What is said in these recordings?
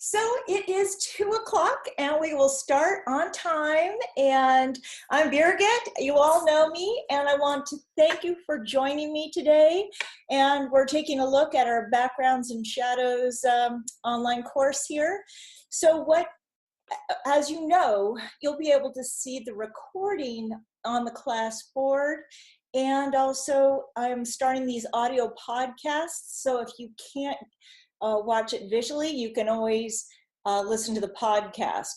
So it is 2 o'clock and we will start on time. And I'm Birgit. You all know me, and I want to thank you for joining me today. And we're taking a look at our Backgrounds and Shadows online course here. So as you know, you'll be able to see the recording on the class board. And also, I'm starting these audio podcasts. So if you can't watch it visually, you can always listen to the podcast.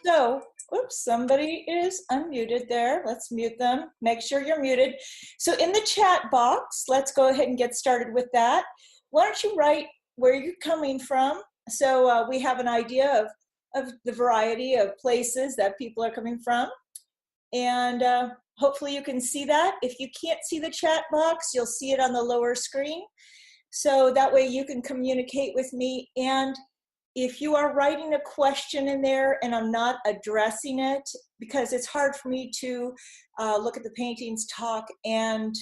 So, oops, somebody is unmuted there. Let's mute them. Make sure you're muted. So in the chat box, let's go ahead and get started with that. Why don't you write where you're coming from, so we have an idea of the variety of places that people are coming from. And hopefully you can see that. If you can't see the chat box, you'll see it on the lower screen. So that way you can communicate with me. And if you are writing a question in there and I'm not addressing it, because it's hard for me to look at the paintings, talk, and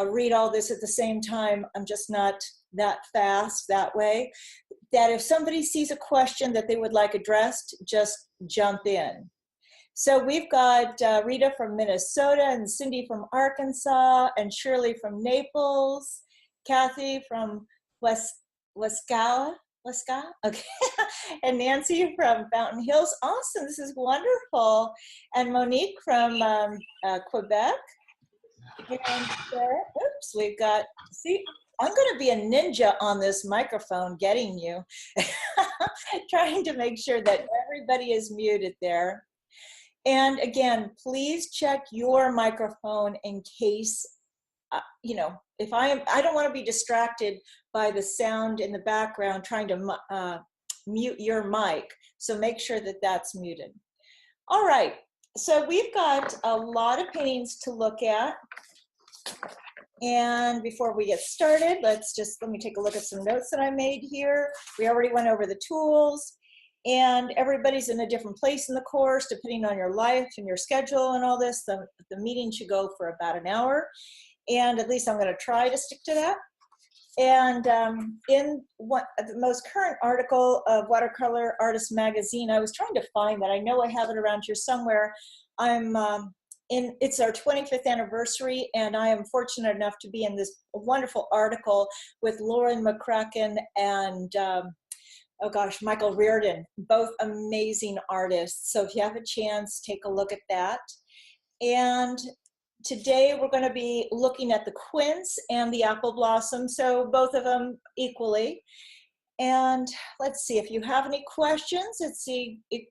read all this at the same time. I'm just not that fast that way. That if somebody sees a question that they would like addressed, just jump in. So we've got Rita from Minnesota, and Cindy from Arkansas, and Shirley from Naples, Kathy from Wescala, okay, and Nancy from Fountain Hills. Awesome, this is wonderful. And Monique from Quebec. And oops, we've got, see, I'm going to be a ninja on this microphone getting you, trying to make sure that everybody is muted there. And again, please check your microphone in case, if I don't want to be distracted by the sound in the background trying to mute your mic. So make sure that that's muted. All right, so we've got a lot of paintings to look at. And before we get started, let me take a look at some notes that I made here. We already went over the tools. And everybody's in a different place in the course, depending on your life and your schedule and all this. The meeting should go for about an hour. And at least I'm going to try to stick to that. And in the most current article of Watercolor Artist Magazine, I was trying to find that. I know I have it around here somewhere. It's our 25th anniversary, and I am fortunate enough to be in this wonderful article with Lauren McCracken and Michael Reardon, both amazing artists. So if you have a chance, take a look at that. And today we're going to be looking at the quince and the apple blossom, so both of them equally. And let's see, if you have any questions,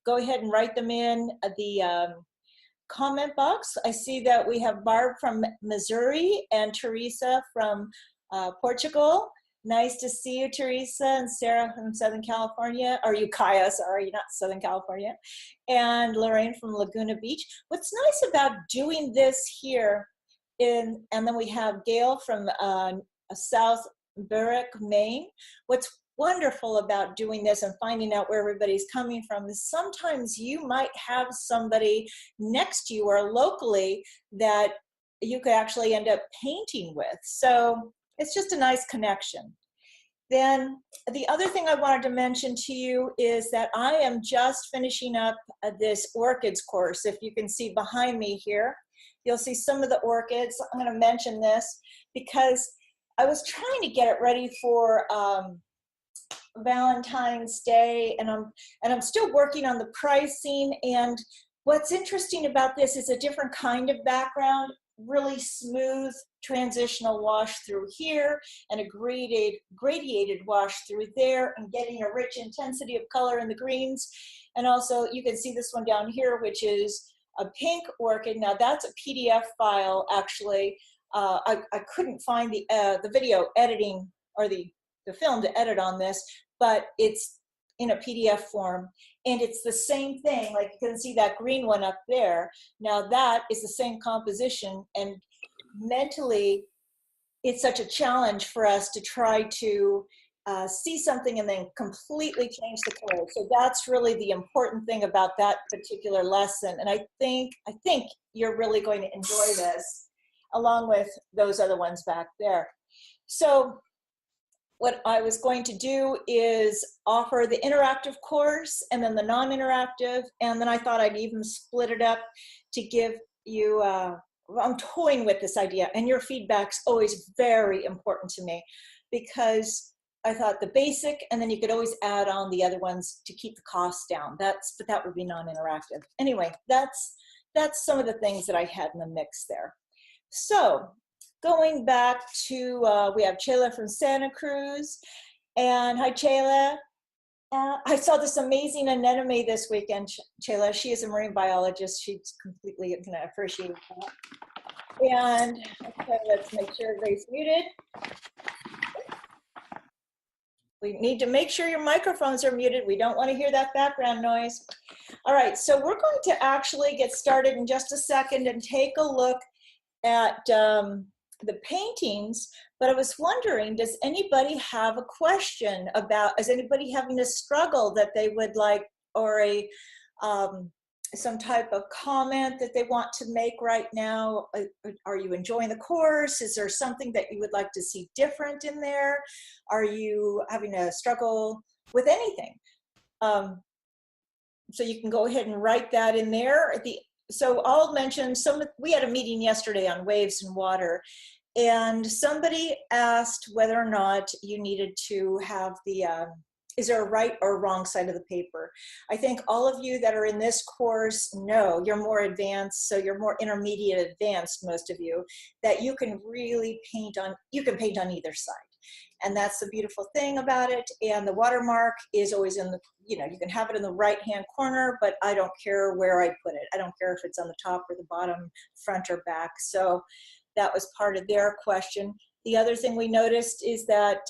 go ahead and write them in the comment box. I see that we have Barb from Missouri and Teresa from Portugal. Nice to see you, Teresa, and Sarah from Southern California, or Kaya, sorry, not Southern California, and Lorraine from Laguna Beach. What's nice about doing this here, and then we have Gail from South Berwick, Maine. What's wonderful about doing this and finding out where everybody's coming from is sometimes you might have somebody next to you or locally that you could actually end up painting with. So it's just a nice connection. Then the other thing I wanted to mention to you is that I am just finishing up this Orchids course. If you can see behind me here, you'll see some of the orchids. I'm going to mention this because I was trying to get it ready for Valentine's Day, and I'm still working on the pricing. And what's interesting about this is a different kind of background. Really smooth transitional wash through here and a gradiated wash through there, and getting a rich intensity of color in the greens. And also you can see this one down here, which is a pink orchid. Now that's a PDF file actually. I couldn't find the video editing or the film to edit on this, but it's in a PDF form, and it's the same thing. Like you can see that green one up there. Now that is the same composition, and mentally it's such a challenge for us to try to see something and then completely change the color. So that's really the important thing about that particular lesson. And I think you're really going to enjoy this, along with those other ones back there. So what I was going to do is offer the interactive course and then the non-interactive, and then I thought I'd even split it up to give you, I'm toying with this idea, and your feedback's always very important to me, because I thought the basic, and then you could always add on the other ones to keep the costs down. But that would be non-interactive. Anyway, that's some of the things that I had in the mix there. So going back to, we have Chayla from Santa Cruz. And hi, Chayla. I saw this amazing anemone this weekend, Chayla. She is a marine biologist. She's completely going to appreciate that. And okay, let's make sure everybody's muted. We need to make sure your microphones are muted. We don't want to hear that background noise. All right, so we're going to actually get started in just a second and take a look at the paintings, but I was wondering, does anybody have a question about, is anybody having a struggle that they would like, or a some type of comment that they want to make right now? Are you enjoying the course? Is there something that you would like to see different in there? Are you having a struggle with anything? So you can go ahead and write that in there. So I'll mention we had a meeting yesterday on waves and water, and somebody asked whether or not you needed to have the, is there a right or wrong side of the paper? I think all of you that are in this course know, you're more advanced, so you're more intermediate advanced, most of you, that you can really paint on either side. And that's the beautiful thing about it. And the watermark is always in the, you can have it in the right-hand corner, but I don't care where I put it. I don't care if it's on the top or the bottom, front or back. So that was part of their question. The other thing we noticed is that,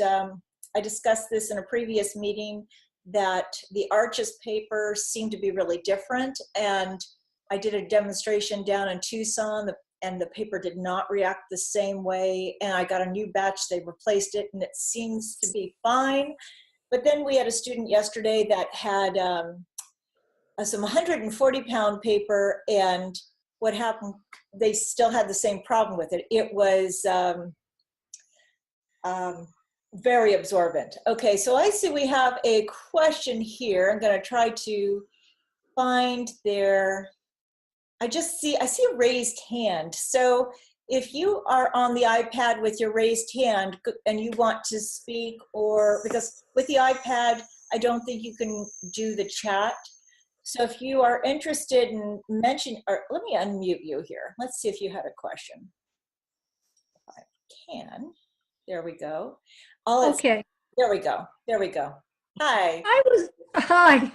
I discussed this in a previous meeting, that the Arches paper seemed to be really different. And I did a demonstration down in Tucson, and the paper did not react the same way. And I got a new batch, they replaced it, and it seems to be fine. But then we had a student yesterday that had some 140-pound paper, and what happened, they still had the same problem with it. It was very absorbent. Okay, so I see we have a question here. I'm gonna try to find I see a raised hand. So if you are on the iPad with your raised hand and you want to speak, or because with the iPad, I don't think you can do the chat. So if you are interested in mentioning, or let me unmute you here. Let's see if you had a question. If I can, there we go. Okay. There we go. There we go. Hi. Hi.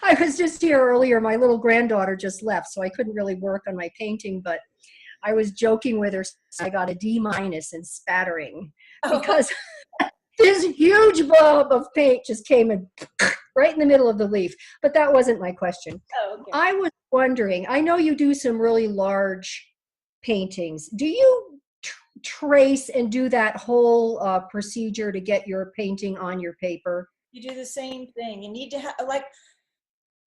I was just here earlier. My little granddaughter just left, so I couldn't really work on my painting, but I was joking with her. I got a D- in spattering because this huge blob of paint just came in right in the middle of the leaf. But that wasn't my question. Oh, okay. I was wondering, I know you do some really large paintings. Do you trace and do that whole procedure to get your painting on your paper? You do the same thing. You need to have,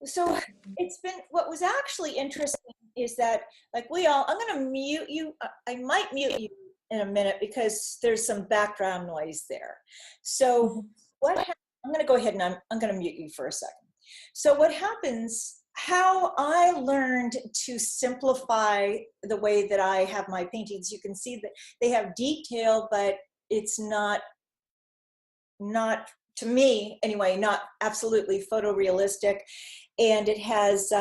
so it's been, what was actually interesting is that, I'm going to mute you. I might mute you in a minute because there's some background noise there. So what happens, I'm going to go ahead and I'm going to mute you for a second. So what happens, how I learned to simplify the way that I have my paintings, you can see that they have detail, but it's not to me anyway, not absolutely photorealistic. And it has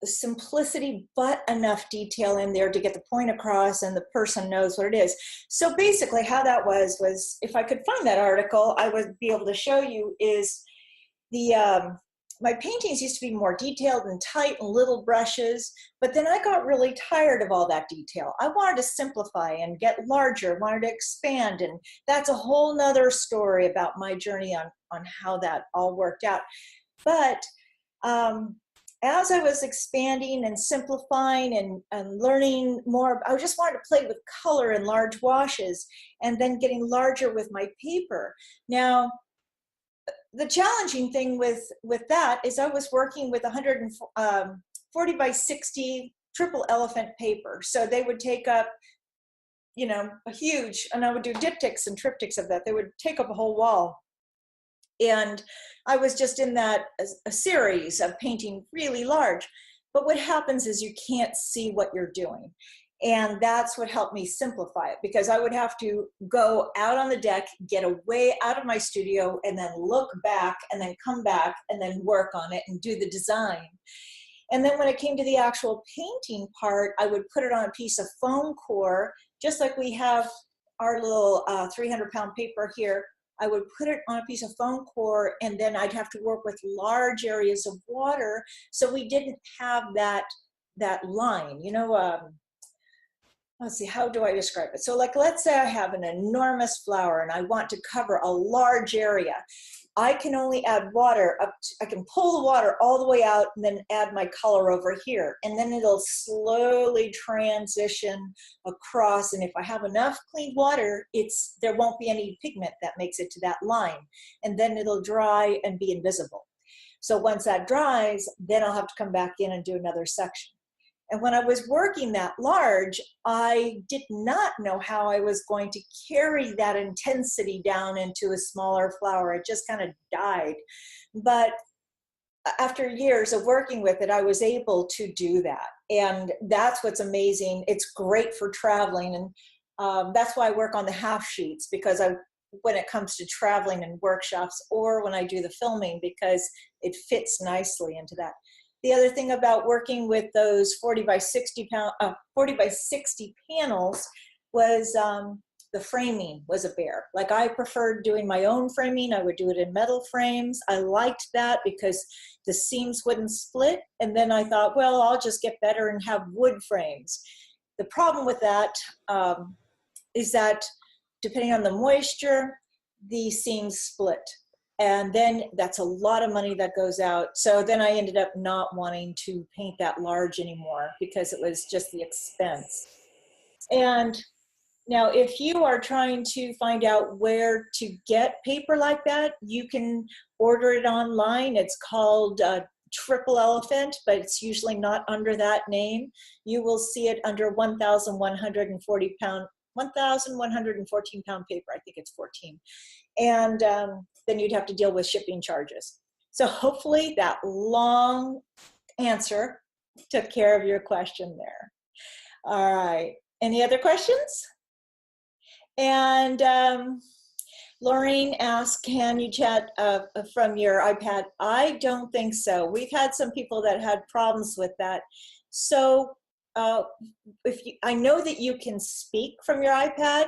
simplicity, but enough detail in there to get the point across and the person knows what it is. So basically how that was if I could find that article, I would be able to show you is my paintings used to be more detailed and tight and little brushes, but then I got really tired of all that detail. I wanted to simplify and get larger, wanted to expand, and that's a whole nother story about my journey on how that all worked out. But as I was expanding and simplifying and learning more, I just wanted to play with color and large washes, and then getting larger with my paper. Now, the challenging thing with that is I was working with 140 by 60 triple elephant paper. So they would take up you know, a huge, and I would do diptychs and triptychs of that. They would take up a whole wall. And I was just in that a series of painting really large. But what happens is you can't see what you're doing. And that's what helped me simplify it, because I would have to go out on the deck, get away out of my studio, and then look back and then come back and then work on it and do the design. And then when it came to the actual painting part, I would put it on a piece of foam core, just like we have our little 300-pound paper here. I would put it on a piece of foam core, and then I'd have to work with large areas of water, so we didn't have that line, you know. Let's see, how do I describe it? So like, let's say I have an enormous flower and I want to cover a large area. I can only add water up to, I can pull the water all the way out and then add my color over here. And then it'll slowly transition across. And if I have enough clean water, there won't be any pigment that makes it to that line. And then it'll dry and be invisible. So once that dries, then I'll have to come back in and do another section. And when I was working that large, I did not know how I was going to carry that intensity down into a smaller flower. It just kind of died. But after years of working with it, I was able to do that. And that's what's amazing. It's great for traveling. And that's why I work on the half sheets, because when it comes to traveling and workshops, or when I do the filming, because it fits nicely into that. The other thing about working with those 40 by 60 panels was the framing was a bear. Like, I preferred doing my own framing. I would do it in metal frames. I liked that because the seams wouldn't split. And then I thought, well, I'll just get better and have wood frames. The problem with that is that depending on the moisture, the seams split. And then that's a lot of money that goes out. So then I ended up not wanting to paint that large anymore, because it was just the expense. And now, if you are trying to find out where to get paper like that, you can order it online. It's called Triple Elephant, but it's usually not under that name. You will see it under 1,114 pound paper. I think it's 14. And then you'd have to deal with shipping charges. So hopefully that long answer took care of your question there. All right, any other questions? And Laureen asked, can you chat from your iPad? I don't think so. We've had some people that had problems with that. So I know that you can speak from your iPad.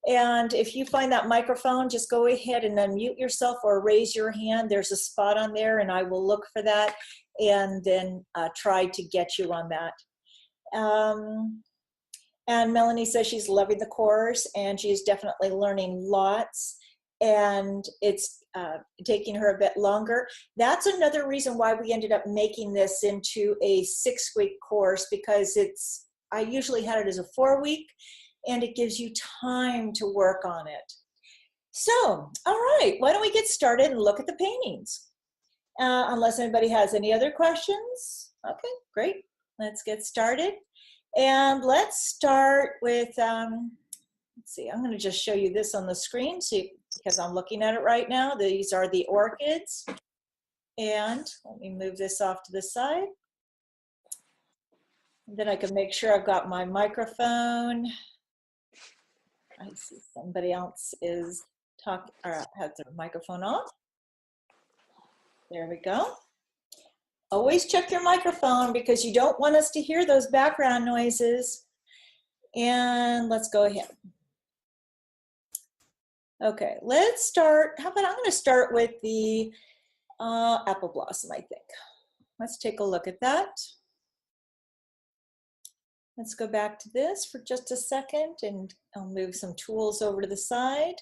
And if you find that microphone, just go ahead and unmute yourself or raise your hand. There's a spot on there, and I will look for that and then try to get you on that. And Melanie says she's loving the course, and she's definitely learning lots, and it's taking her a bit longer. That's another reason why we ended up making this into a 6-week course, because I usually had it as a 4-week, and it gives you time to work on it. So, all right, why don't we get started and look at the paintings? Unless anybody has any other questions. Okay, great. Let's get started. And let's start with, let's see, I'm gonna just show you this on the screen, because I'm looking at it right now. These are the orchids. And let me move this off to the side. And then I can make sure I've got my microphone. I see somebody else is talking, or has their microphone on. There we go. Always check your microphone, because you don't want us to hear those background noises. And let's go ahead. Okay, let's start. How about I'm going to start with the apple blossom, I think. Let's take a look at that. Let's go back to this for just a second, and I'll move some tools over to the side.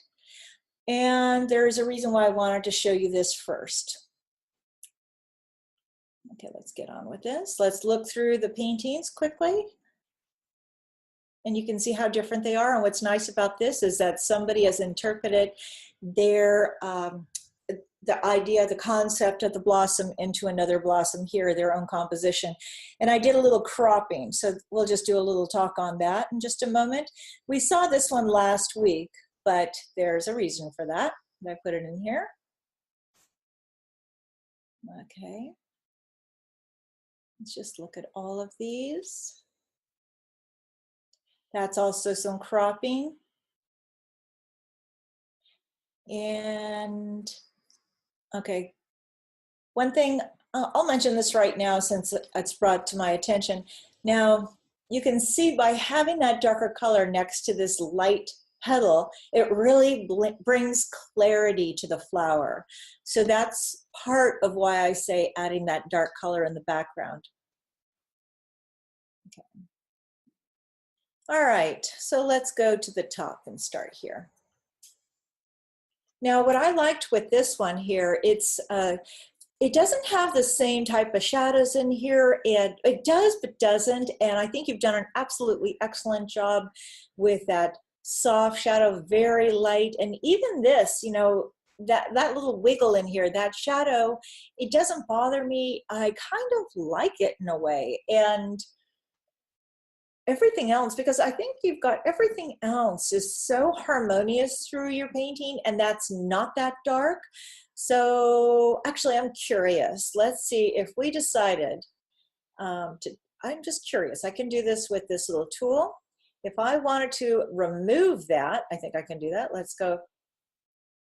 And there's a reason why I wanted to show you this first. Okay, let's get on with this. Let's look through the paintings quickly. And you can see how different they are. And what's nice about this is that somebody has interpreted their the idea, the concept of the blossom into another blossom here, their own composition. And I did a little cropping, so we'll just do a little talk on that in just a moment. We saw this one last week, but there's a reason for that. I put it in here. Okay. Let's just look at all of these. That's also some cropping. And okay, one thing, I'll mention this right now since it's brought to my attention. Now, you can see by having that darker color next to this light petal, it really brings clarity to the flower. So that's part of why I say adding that dark color in the background. Okay. All right, so let's go to the top and start here. Now, what I liked with this one here, it doesn't have the same type of shadows in here. It does, but doesn't. And I think you've done an absolutely excellent job with that soft shadow, very light. And even this, you know, that little wiggle in here, that shadow, it doesn't bother me. I kind of like it in a way. And everything else, because I think you've got everything else is so harmonious through your painting, and that's not that dark. So actually, I'm curious. Let's see if we decided I'm just curious. I can do this with this little tool. If I wanted to remove that, I think I can do that. Let's go.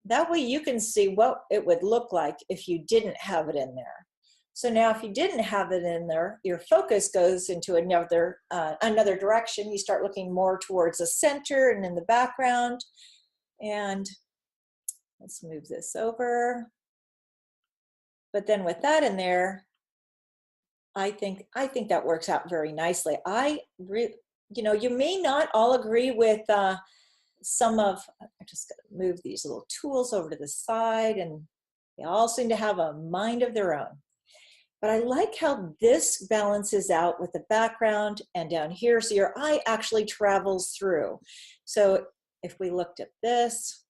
That way you can see what it would look like if you didn't have it in there. So now if you didn't have it in there, your focus goes into another direction. You start looking more towards the center and in the background. And let's move this over. But then with that in there, I think that works out very nicely. You know, you may not all agree with some of, I'm just gonna move these little tools over to the side, and they all seem to have a mind of their own. But I like how this balances out with the background and down here, so your eye actually travels through. So if we looked at this,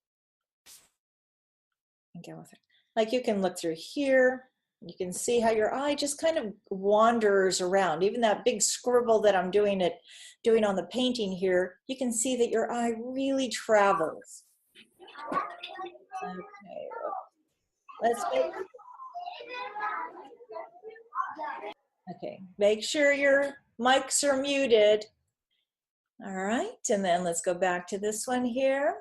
and go with it, like you can look through here, you can see how your eye just kind of wanders around. Even that big scribble that I'm doing on the painting here, you can see that your eye really travels. Okay, let's make. Okay, make sure your mics are muted. All right, and then let's go back to this one here.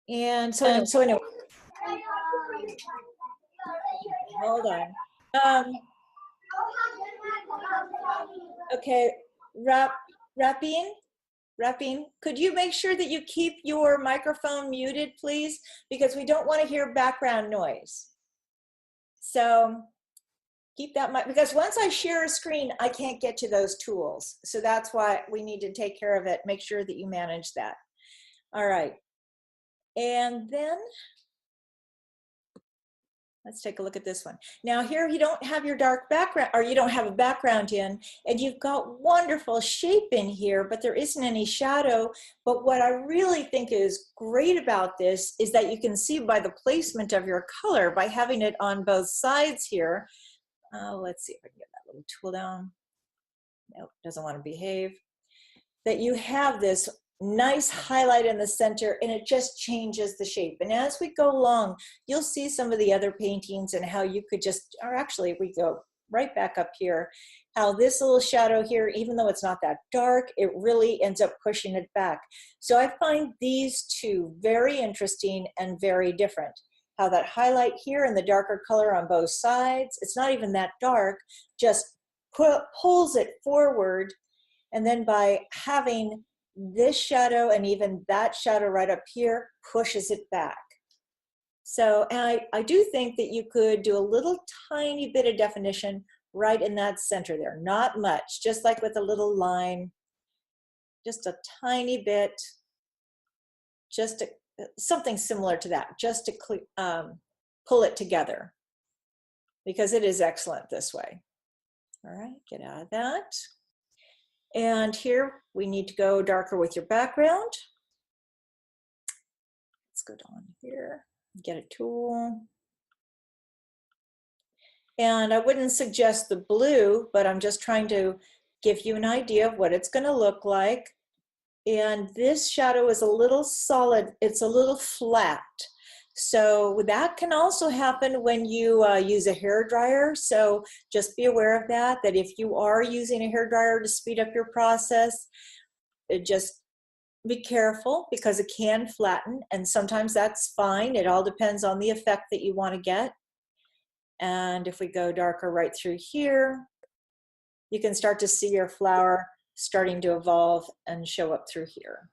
And so anyway, hold on. Okay, Rapping, could you make sure that you keep your microphone muted, please? Because we don't want to hear background noise. So keep that mic, because once I share a screen, I can't get to those tools. So that's why we need to take care of it. Make sure that you manage that. All right. And then let's take a look at this one. Now here you don't have your dark background, or you don't have a background in, and you've got wonderful shape in here, but there isn't any shadow. But what I really think is great about this is that you can see by the placement of your color, by having it on both sides here. Let's see if I can get that little tool down. Nope, doesn't want to behave. That you have this nice highlight in the center, and it just changes the shape. And as we go along, you'll see some of the other paintings and how you could just, or actually if we go right back up here, how this little shadow here, even though it's not that dark, it really ends up pushing it back. So I find these two very interesting and very different. How that highlight here and the darker color on both sides, it's not even that dark, just pulls it forward. And then by having this shadow and even that shadow right up here, pushes it back. So, and I do think that you could do a little tiny bit of definition right in that center there. Not much, just like with a little line, just a tiny bit, just something similar to that, just to pull it together, because it is excellent this way. All right, get out of that. And here we need to go darker with your background. Let's go down here. Get a tool. And I wouldn't suggest the blue, but I'm just trying to give you an idea of what it's going to look like. And this shadow is a little solid, it's a little flat. So that can also happen when you use a hair dryer. So just be aware of that, that if you are using a hair dryer to speed up your process, just be careful because it can flatten, and sometimes that's fine. It all depends on the effect that you want to get. And if we go darker right through here, you can start to see your flower starting to evolve and show up through here.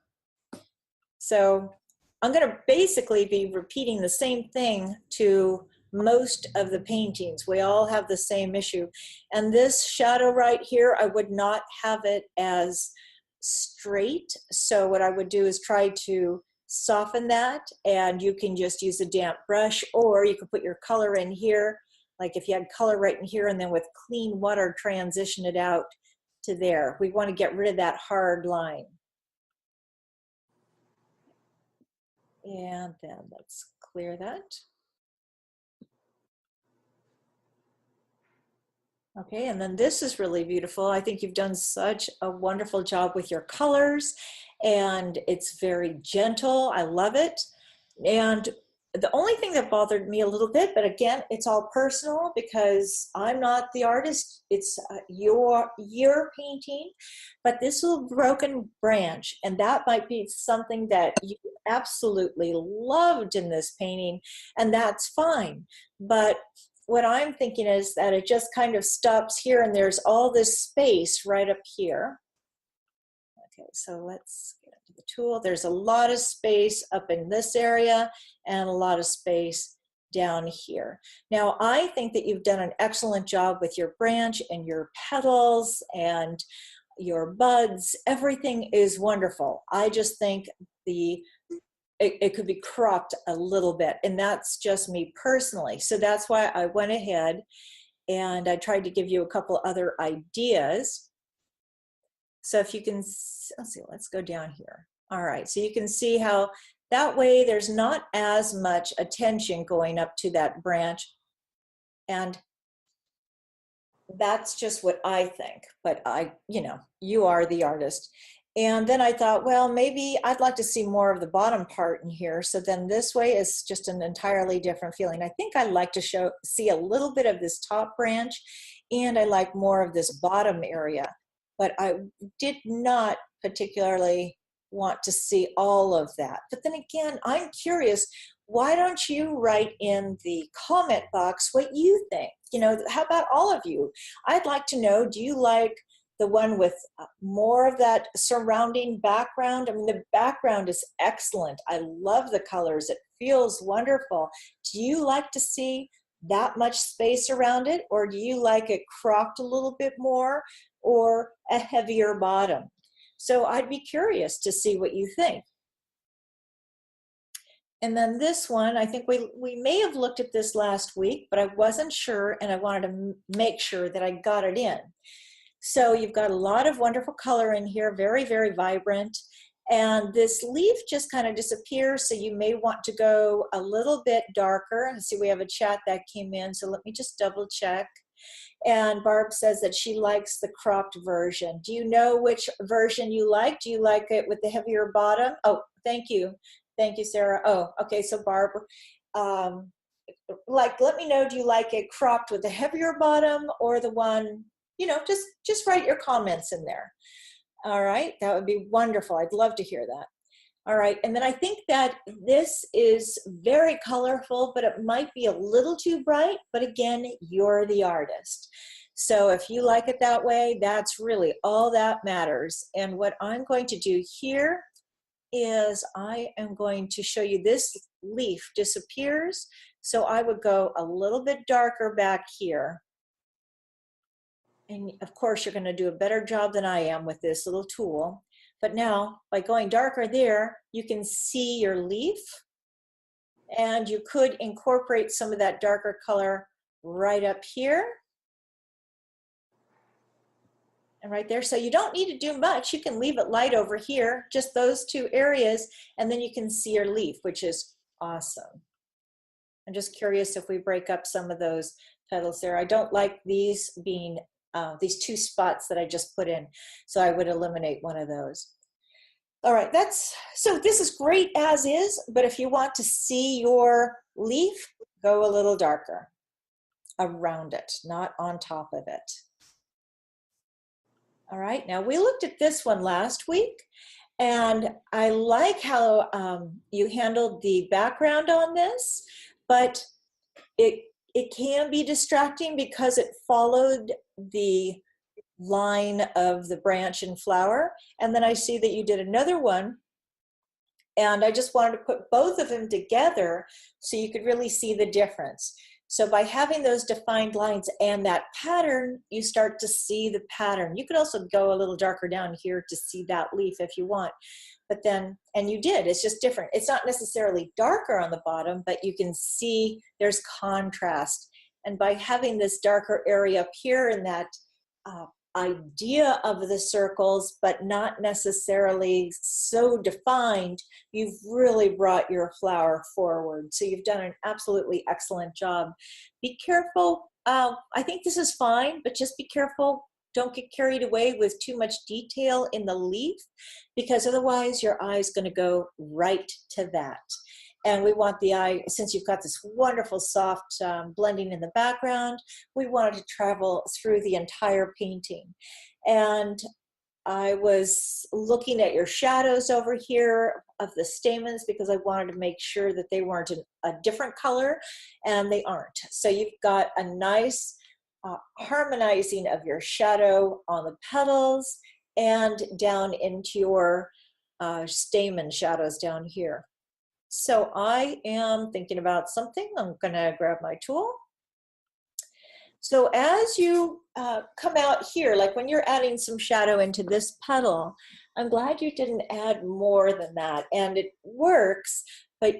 So I'm going to basically be repeating the same thing to most of the paintings. We all have the same issue. And this shadow right here, I would not have it as straight. So what I would do is try to soften that, and you can just use a damp brush, or you can put your color in here. Like if you had color right in here and then with clean water transition it out to there. We want to get rid of that hard line. And then let's clear that. Okay, and then this is really beautiful. I think you've done such a wonderful job with your colors, and it's very gentle. I love it. And the only thing that bothered me a little bit, but again, it's all personal because I'm not the artist, it's your painting, but this little broken branch, and that might be something that you absolutely loved in this painting, and that's fine. But what I'm thinking is that it just kind of stops here, and there's all this space right up here. Okay, so let's get into the tool. There's a lot of space up in this area and a lot of space down here. Now, I think that you've done an excellent job with your branch and your petals and your buds. Everything is wonderful. I just think it could be cropped a little bit, and that's just me personally. So that's why I went ahead and I tried to give you a couple other ideas. So if you can, let's see, let's go down here. All right, so you can see how that way there's not as much attention going up to that branch, and that's just what I think, but you are the artist. And then I thought, well, maybe I'd like to see more of the bottom part in here. So then this way is just an entirely different feeling. I think I like to see a little bit of this top branch, and I like more of this bottom area. But I did not particularly want to see all of that. But then again, I'm curious, why don't you write in the comment box what you think? How about all of you? I'd like to know, do you like the one with more of that surrounding background? I mean, the background is excellent. I love the colors. It feels wonderful. Do you like to see that much space around it, or do you like it cropped a little bit more, or a heavier bottom? So I'd be curious to see what you think. And then this one, I think we may have looked at this last week, but I wasn't sure, and I wanted to make sure that I got it in. So you've got a lot of wonderful color in here, very, very vibrant. And this leaf just kind of disappears, so you may want to go a little bit darker. And see, we have a chat that came in, so let me just double check. And Barb says that she likes the cropped version. Do you know which version you like? Do you like it with the heavier bottom? Oh, thank you. Thank you, Sarah. Oh, okay, so Barb, let me know, do you like it cropped with the heavier bottom, or the one, just write your comments in there. All right, that would be wonderful. I'd love to hear that. All right, and then I think that this is very colorful, but it might be a little too bright, but again, you're the artist. So if you like it that way, that's really all that matters. And what I'm going to do here is I am going to show you this leaf disappears. So I would go a little bit darker back here. And of course, you're going to do a better job than I am with this little tool. But now, by going darker there, you can see your leaf, and you could incorporate some of that darker color right up here and right there. So you don't need to do much. You can leave it light over here, just those two areas, and then you can see your leaf, which is awesome. I'm just curious if we break up some of those petals there. I don't like these being, these two spots that I just put in. So I would eliminate one of those. All right, so this is great as is, but if you want to see your leaf, go a little darker around it, not on top of it. All right, now we looked at this one last week, and I like how you handled the background on this, but it can be distracting because it followed the line of the branch and flower. And then I see that you did another one, and I just wanted to put both of them together so you could really see the difference. So by having those defined lines and that pattern, you start to see the pattern. You could also go a little darker down here to see that leaf if you want. But then, and you did, it's just different. It's not necessarily darker on the bottom, but you can see there's contrast. And by having this darker area up here in that idea of the circles, but not necessarily so defined, you've really brought your flower forward. So you've done an absolutely excellent job. Be careful. I think this is fine, but just be careful. Don't get carried away with too much detail in the leaf, because otherwise your eye is going to go right to that. And we want the eye, since you've got this wonderful soft blending in the background, we want it to travel through the entire painting. And I was looking at your shadows over here of the stamens because I wanted to make sure that they weren't a different color, and they aren't. So you've got a nice harmonizing of your shadow on the petals and down into your stamen shadows down here. So I am thinking about something. I'm gonna grab my tool. So as you come out here, like when you're adding some shadow into this petal, I'm glad you didn't add more than that. And it works, but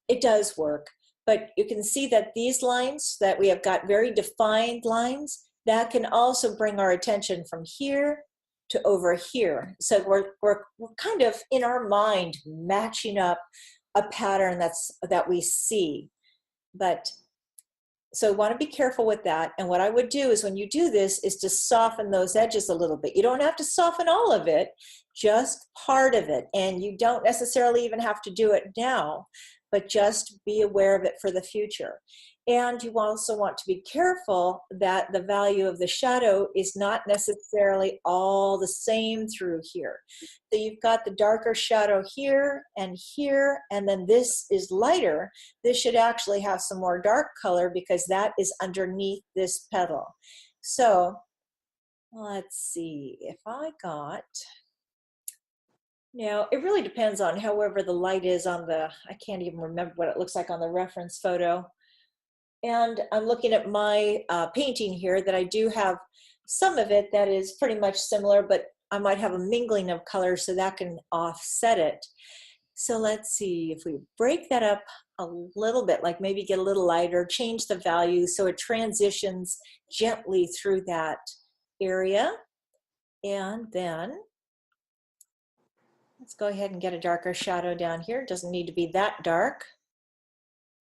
it does work. But you can see that these lines, that we have got very defined lines, that can also bring our attention from here to over here. So we're kind of in our mind matching up a pattern that we see. But so want to be careful with that. And what I would do is when you do this is to soften those edges a little bit. You don't have to soften all of it, just part of it. And you don't necessarily even have to do it now, but just be aware of it for the future. And you also want to be careful that the value of the shadow is not necessarily all the same through here. So you've got the darker shadow here, and then this is lighter. This should actually have some more dark color because that is underneath this petal. So let's see if I got, now it really depends on however the light is on the, I can't even remember what it looks like on the reference photo. And I'm looking at my painting here that I do have some of it that is pretty much similar, but I might have a mingling of colors so that can offset it. So let's see if we break that up a little bit, like maybe get a little lighter, change the value so it transitions gently through that area. And then let's go ahead and get a darker shadow down here. It doesn't need to be that dark.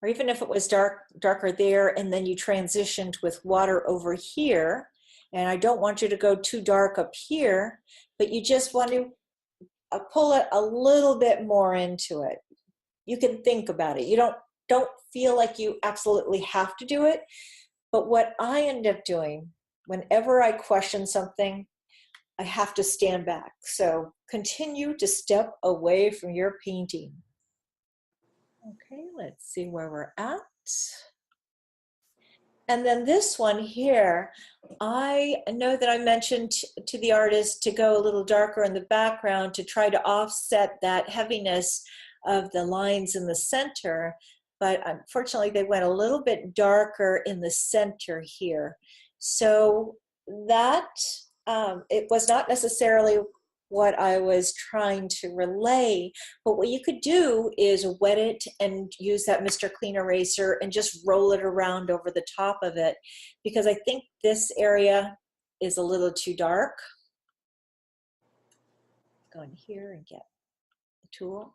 Or even if it was darker there and then you transitioned with water over here, and I don't want you to go too dark up here, but you just want to pull it a little bit more into it. You can think about it. You don't feel like you absolutely have to do it, but what I end up doing whenever I question something, I have to stand back. So continue to step away from your painting. Okay, let's see where we're at. And then this one here, I know that I mentioned to the artist to go a little darker in the background to try to offset that heaviness of the lines in the center, but unfortunately they went a little bit darker in the center here. So that, it was not necessarily what I was trying to relay, but what you could do is wet it and use that Mr. Clean eraser and just roll it around over the top of it, because I think this area is a little too dark. Go in here and get the tool.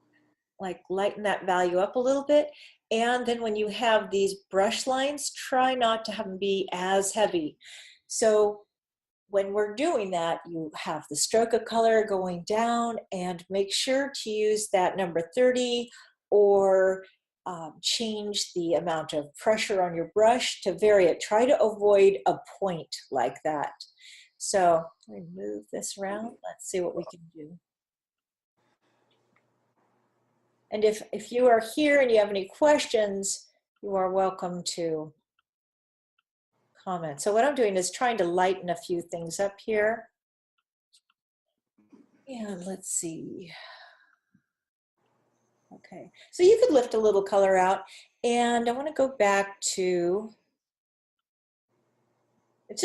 like lighten that value up a little bit. And then when you have these brush lines, try not to have them be as heavy. So when we're doing that, you have the stroke of color going down, and make sure to use that number 30 or change the amount of pressure on your brush to vary it. Try to avoid a point like that. So let me move this around. Let's see what we can do. And if you are here and you have any questions, you are welcome to comment. So what I'm doing is trying to lighten a few things up here. And let's see. Okay, so you could lift a little color out, and I want to go back to, it's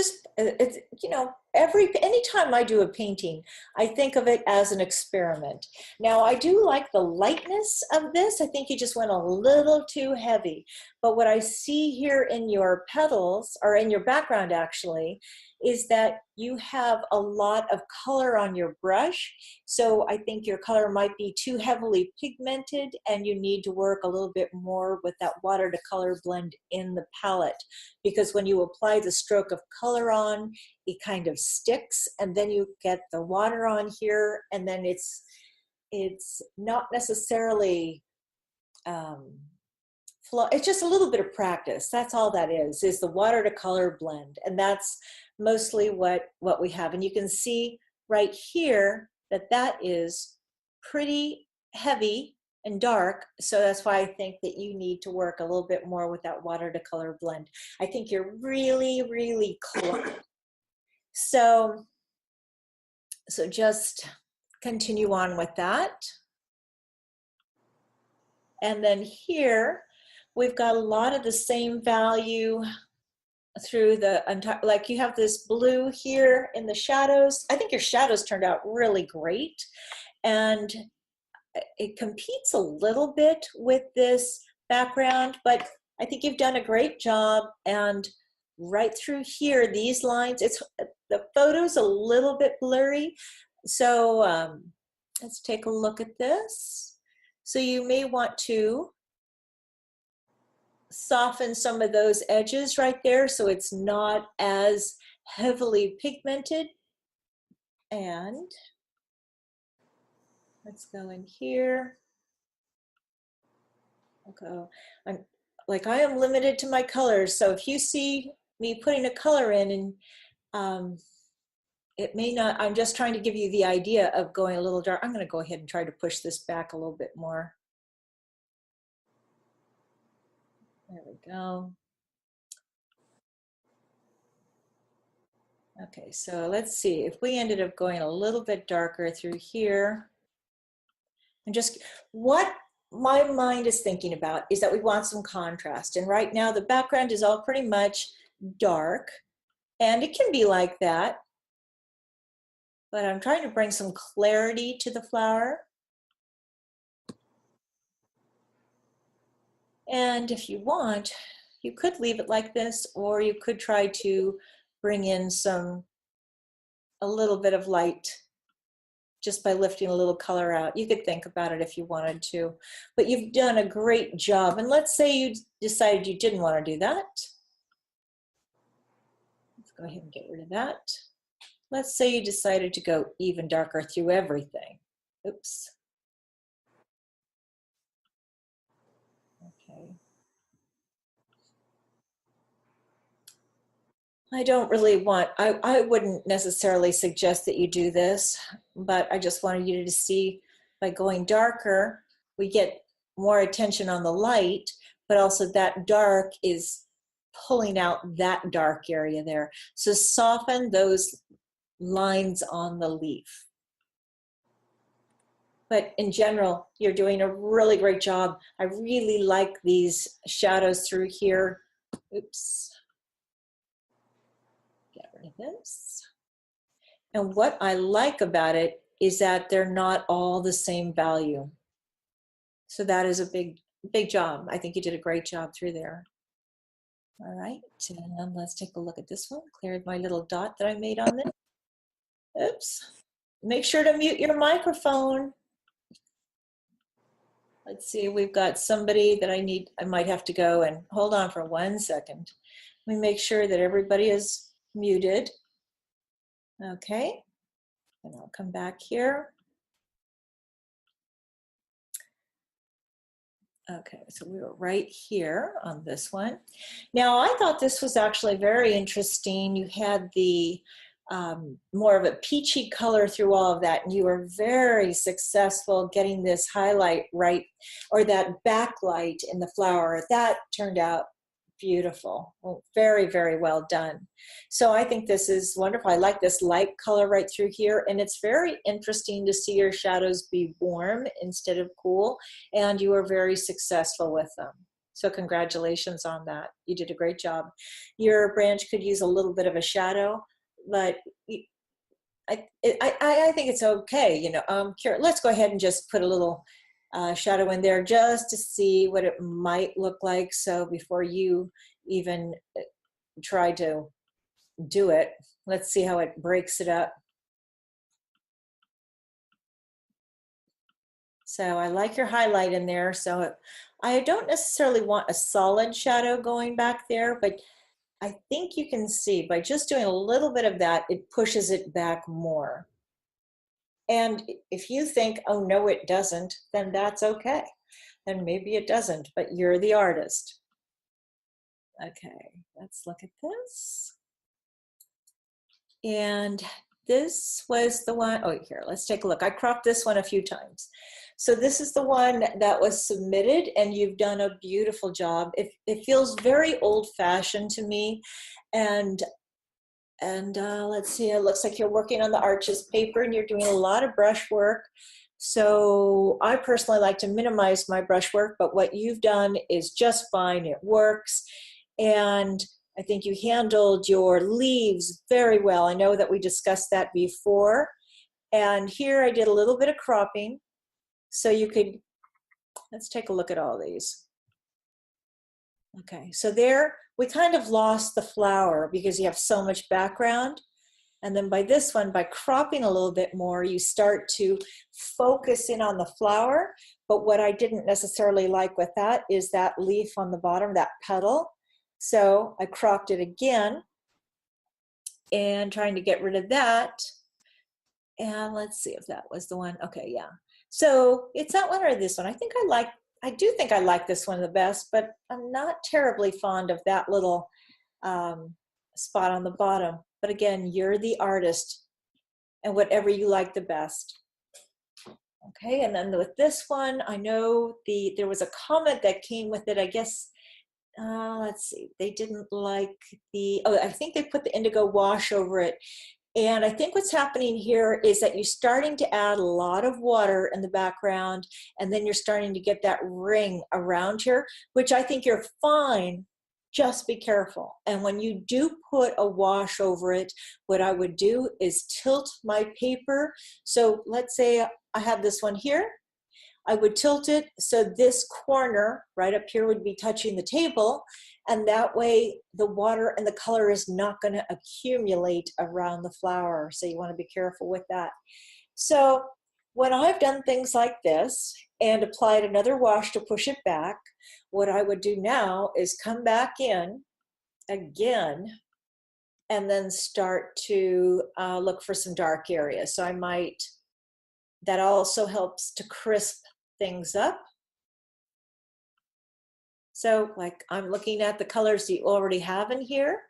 you know, anytime I do a painting, I think of it as an experiment. Now, I do like the lightness of this. I think you just went a little too heavy. But what I see here in your petals, or in your background actually, is that you have a lot of color on your brush. So I think your color might be too heavily pigmented, and you need to work a little bit more with that watercolor blend in the palette. Because when you apply the stroke of color on, it kind of sticks, and then you get the water on here, and then it's not necessarily it's just a little bit of practice. That's all that is the watercolor blend, and that's mostly what we have. And you can see right here that that is pretty heavy and dark, so that's why I think that you need to work a little bit more with that watercolor blend. I think you're really, really close. So just continue on with that. And then here, we've got a lot of the same value through the entire, like you have this blue here in the shadows. I think your shadows turned out really great. And it competes a little bit with this background, but I think you've done a great job. And right through here, these lines, the photo's a little bit blurry. So let's take a look at this. So you may want to soften some of those edges right there so it's not as heavily pigmented. And let's go in here. Okay, I am limited to my colors, so if you see me putting a color in, and it may not, I'm just trying to give you the idea of going a little dark. I'm going to go ahead and try to push this back a little bit more. There we go. Okay, so let's see if we ended up going a little bit darker through here. And just what my mind is thinking about is that we want some contrast. And right now the background is all pretty much dark, and it can be like that. But I'm trying to bring some clarity to the flower. And if you want, you could leave it like this, or you could try to bring in a little bit of light just by lifting a little color out. You could think about it if you wanted to, but you've done a great job. And let's say you decided you didn't want to do that. Let's go ahead and get rid of that. Let's say you decided to go even darker through everything. Oops. Okay. I don't really want, I wouldn't necessarily suggest that you do this, but I just wanted you to see by going darker, we get more attention on the light, but also that dark is pulling out that dark area there. So soften those lines on the leaf. But in general, you're doing a really great job. I really like these shadows through here. Oops. Get rid of this. And what I like about it is that they're not all the same value. So that is a big job. I think you did a great job through there. All right, and let's take a look at this one. Cleared my little dot that I made on this. Oops. Make sure to mute your microphone. Let's see, we've got somebody that I might have to go and hold on for 1 second. Let me make sure that everybody is muted. Okay, and I'll come back here. Okay, so we were right here on this one. Now, I thought this was actually very interesting. You had the more of a peachy color through all of that, and you were very successful getting this highlight right, or that backlight in the flower. That turned out beautiful. Well, very, very well done. So I think this is wonderful. I like this light color right through here, and it's very interesting to see your shadows be warm instead of cool, and you were very successful with them. So congratulations on that. You did a great job. Your branch could use a little bit of a shadow, but I think it's okay. You know, let's go ahead and just put a little shadow in there just to see what it might look like. So before you even try to do it, let's see how it breaks it up. So I like your highlight in there. So I don't necessarily want a solid shadow going back there, but I think you can see by just doing a little bit of that, it pushes it back more. And if you think, oh, no, it doesn't, then that's okay. Then maybe it doesn't, but you're the artist. Okay, let's look at this. And this was the one, oh, here, let's take a look. I cropped this one a few times. So this is the one that was submitted, and you've done a beautiful job. It feels very old-fashioned to me. And let's see, it looks like you're working on the Arches paper, and you're doing a lot of brush work. So I personally like to minimize my brush work, but what you've done is just fine. It works. And I think you handled your leaves very well. I know that we discussed that before. And here I did a little bit of cropping. So you could, let's take a look at all these. Okay, so there we kind of lost the flower because you have so much background. And then by this one, by cropping a little bit more, you start to focus in on the flower. But what I didn't necessarily like with that is that leaf on the bottom, that petal. So I cropped it again and trying to get rid of that. And let's see if that was the one. Okay, yeah. So it's that one or this one. I do think I like this one the best, but I'm not terribly fond of that little spot on the bottom. But again, you're the artist, and whatever you like the best. Okay, and then with this one, I know there was a comment that came with it. I guess, let's see, they didn't like I think they put the indigo wash over it. And I think what's happening here is that you're starting to add a lot of water in the background, and then you're starting to get that ring around here, which I think you're fine. Just be careful. And when you do put a wash over it, what I would do is tilt my paper. So let's say I have this one here. I would tilt it so this corner right up here would be touching the table, and that way the water and the color is not going to accumulate around the flower. So you want to be careful with that. So when I've done things like this and applied another wash to push it back, what I would do now is come back in again and then start to look for some dark areas. So that also helps to crisp things up. So like I'm looking at the colors that you already have in here.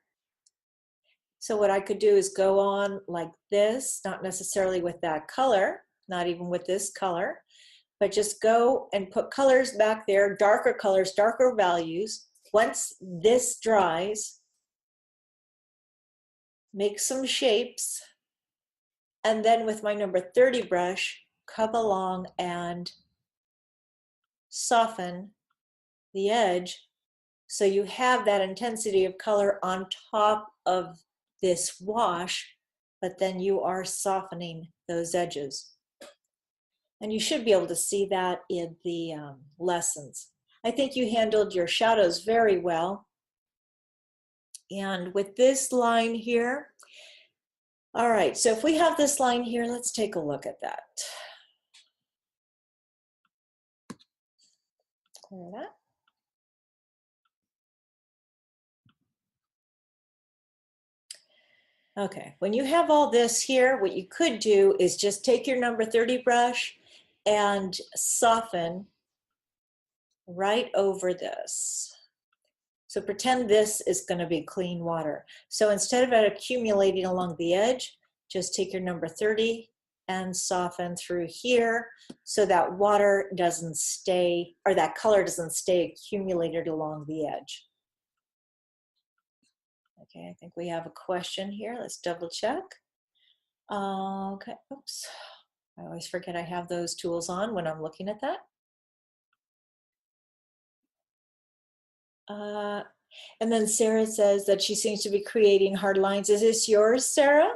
So what I could do is go on like this, not necessarily with that color, not even with this color, but just go and put colors back there, darker colors, darker values. Once this dries, make some shapes, and then with my number 30 brush, come along and soften the edge so you have that intensity of color on top of this wash, but then you are softening those edges. And you should be able to see that in the lessons. I think you handled your shadows very well. And with this line here, all right, so if we have this line here, let's take a look at that. Clear that. Okay, when you have all this here, what you could do is just take your number 30 brush and soften right over this. So pretend this is going to be clean water. So instead of it accumulating along the edge, just take your number 30 and soften through here so that water doesn't stay, or that color doesn't stay accumulated along the edge. Okay, I think we have a question here. Let's double check. Okay, oops. I always forget I have those tools on when I'm looking at that. And then Sarah says that she seems to be creating hard lines. Is this yours, Sarah?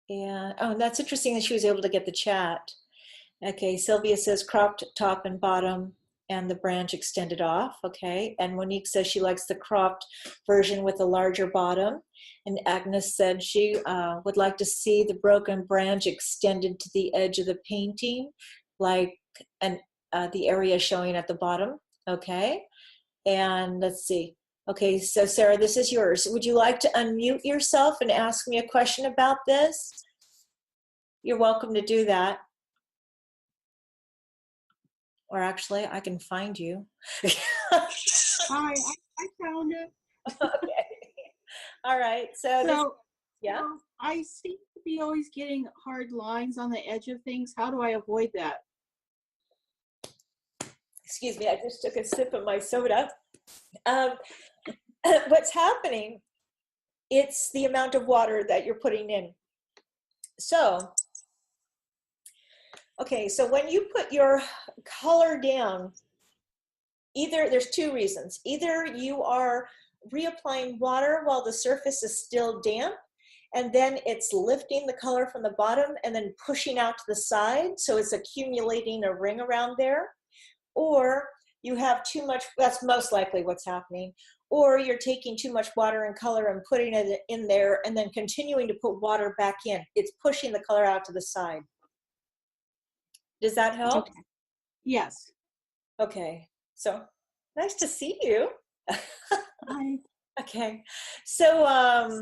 Yeah. Oh, and that's interesting that she was able to get the chat. Okay, Sylvia says cropped top and bottom and the branch extended off. Okay, and Monique says she likes the cropped version with a larger bottom. And Agnes said she would like to see the broken branch extended to the edge of the painting, like the area showing at the bottom. Okay, and let's see. Okay, so Sarah, this is yours. Would you like to unmute yourself and ask me a question about this? You're welcome to do that. Or actually, I can find you. Hi, I found it. Okay. All right. So yeah. So I seem to be always getting hard lines on the edge of things. How do I avoid that? Excuse me, I just took a sip of my soda. What's happening, it's the amount of water that you're putting in. So, okay, so when you put your color down, there's two reasons. Either you are reapplying water while the surface is still damp, and then it's lifting the color from the bottom and then pushing out to the side, so it's accumulating a ring around there. Or you have too much, that's most likely what's happening, or you're taking too much water and color and putting it in there and then continuing to put water back in. It's pushing the color out to the side. Does that help? Okay. Yes. Okay, so nice to see you. Hi. Okay, so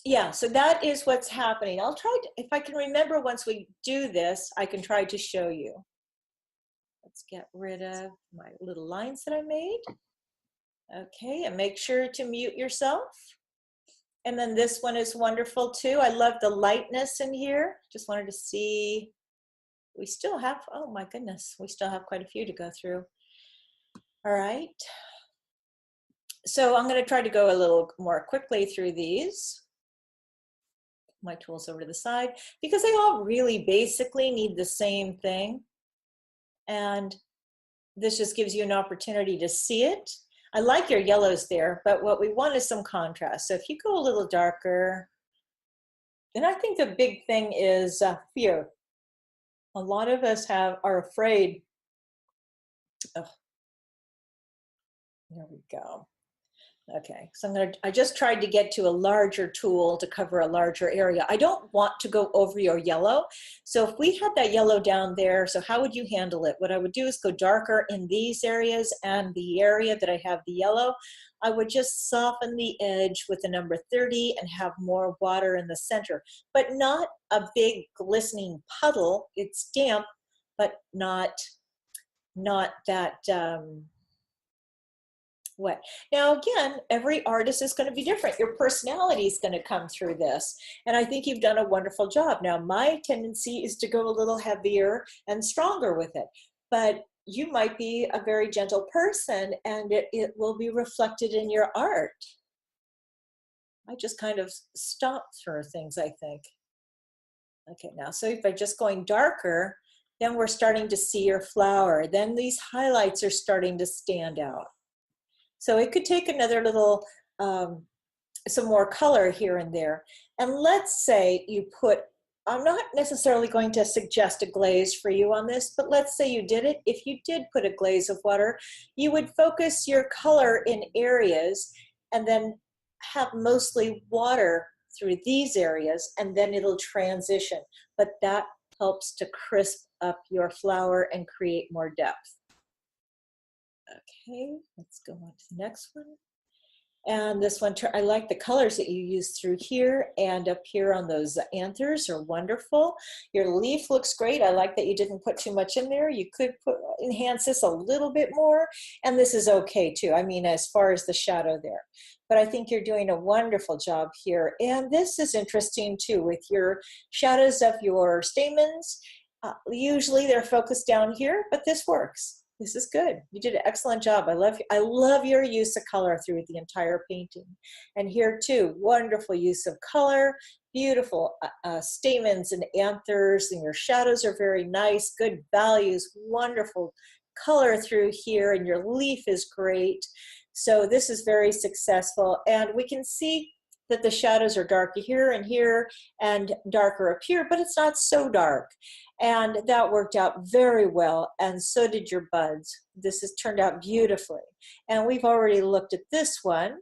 yeah, so that is what's happening. I'll try to, if I can remember once we do this, I can try to show you. Let's get rid of my little lines that I made. Okay, and make sure to mute yourself. And then this one is wonderful too. I love the lightness in here. Just wanted to see, we still have, oh my goodness, we still have quite a few to go through. All right. So I'm going to try to go a little more quickly through these. My tools over to the side, because they all really basically need the same thing. And this just gives you an opportunity to see it. I like your yellows there, but what we want is some contrast. So if you go a little darker, then I think the big thing is fear. A lot of us are afraid. Oh, there we go. Okay, so I just tried to get to a larger tool to cover a larger area. I don't want to go over your yellow. So if we had that yellow down there, so how would you handle it? What I would do is go darker in these areas, and the area that I have the yellow, I would just soften the edge with the number 30 and have more water in the center, but not a big glistening puddle. It's damp, but not that wet. Now, again, every artist is going to be different. Your personality is going to come through this. And I think you've done a wonderful job. Now, my tendency is to go a little heavier and stronger with it. But you might be a very gentle person, and it will be reflected in your art. I just kind of stop through things, I think. Okay, now, so if I'm just going darker, then we're starting to see your flower. Then these highlights are starting to stand out. So it could take another little, some more color here and there. And let's say you put, I'm not necessarily going to suggest a glaze for you on this, but let's say you did it. If you did put a glaze of water, you would focus your color in areas and then have mostly water through these areas, and then it'll transition. But that helps to crisp up your flower and create more depth. Okay, let's go on to the next one. And this one, I like the colors that you use through here and up here on those anthers are wonderful. Your leaf looks great. I like that you didn't put too much in there. You could enhance this a little bit more, and this is okay too. I mean, as far as the shadow there. But I think you're doing a wonderful job here. And this is interesting too with your shadows of your stamens. Usually they're focused down here, but this works. This is good. You did an excellent job. I love your use of color through the entire painting. And here too, wonderful use of color, beautiful stamens and anthers, and your shadows are very nice, good values, wonderful color through here, and your leaf is great. So this is very successful. And we can see that the shadows are darker here and darker up here, but it's not so dark. And that worked out very well, and so did your buds. This has turned out beautifully. And we've already looked at this one.